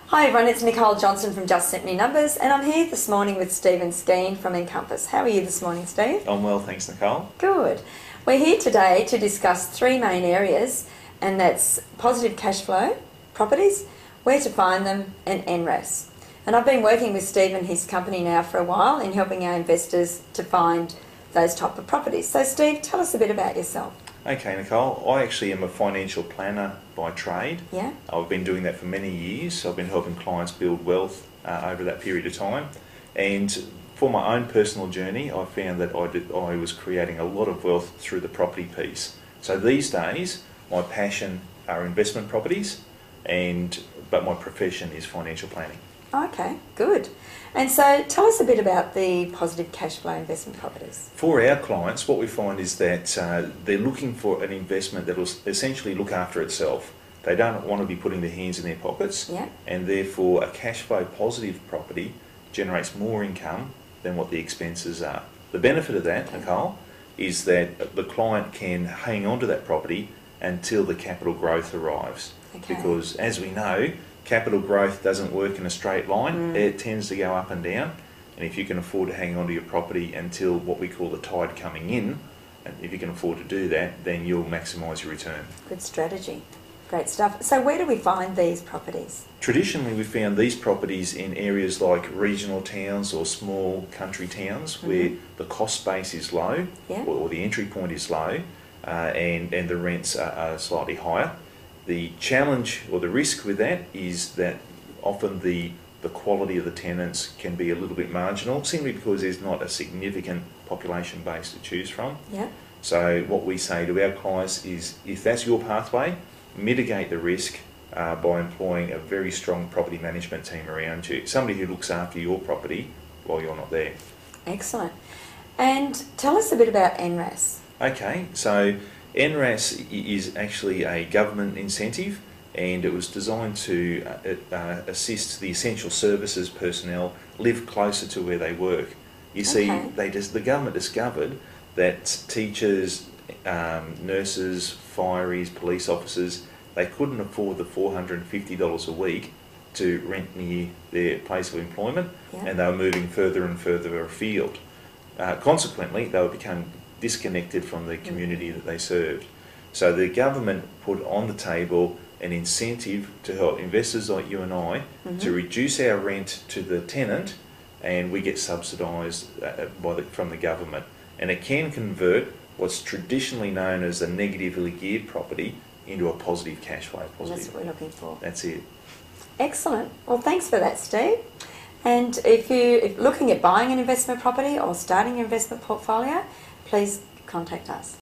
Hi everyone, it's Nicole Johnson from Just Sent Me Numbers, and I'm here this morning with Stephen Skeen from Encompass. How are you this morning, Steve? I'm well, thanks, Nicole. Good. We're here today to discuss three main areas, and that's positive cash flow, properties, where to find them, and NRAS. And I've been working with Steve and his company now for a while in helping our investors to find those type of properties. So Steve, tell us a bit about yourself. Okay, Nicole, I actually am a financial planner by trade. Yeah. I've been doing that for many years. I've been helping clients build wealth over that period of time. And for my own personal journey, I found that I was creating a lot of wealth through the property piece. So these days, my passion are investment properties, but my profession is financial planning. Okay, good. And so tell us a bit about the positive cash flow investment properties. For our clients, what we find is that they're looking for an investment that will essentially look after itself. They don't want to be putting their hands in their pockets, Yeah. and therefore a cash flow positive property generates more income than what the expenses are. The benefit of that, Nicole, is that the client can hang on to that property until the capital growth arrives. Okay. Because as we know, capital growth doesn't work in a straight line. It tends to go up and down, and if you can afford to hang on to your property until what we call the tide coming in, and if you can afford to do that, then you'll maximise your return. Good strategy. Great stuff. So where do we find these properties? Traditionally, we found these properties in areas like regional towns or small country towns where the cost base is low, Yeah. or the entry point is low, and the rents are slightly higher. The challenge or the risk with that is that often the quality of the tenants can be a little bit marginal, simply because there's not a significant population base to choose from. Yeah. So what we say to our clients is, if that's your pathway, mitigate the risk by employing a very strong property management team around you, somebody who looks after your property while you're not there. Excellent. And tell us a bit about NRAS. Okay, so NRAS is actually a government incentive, and it was designed to assist the essential services personnel live closer to where they work. You see, the government discovered that teachers, nurses, fireys, police officers, they couldn't afford the $450 a week to rent near their place of employment, and they were moving further and further afield. Consequently, they would become disconnected from the community that they served. So the government put on the table an incentive to help investors like you and I to reduce our rent to the tenant, and we get subsidised from the government. And it can convert what's traditionally known as a negatively geared property into a positive cash flow. That's what we're looking for. That's it. Excellent. Well, thanks for that, Steve. And if you're looking at buying an investment property or starting your investment portfolio, please contact us.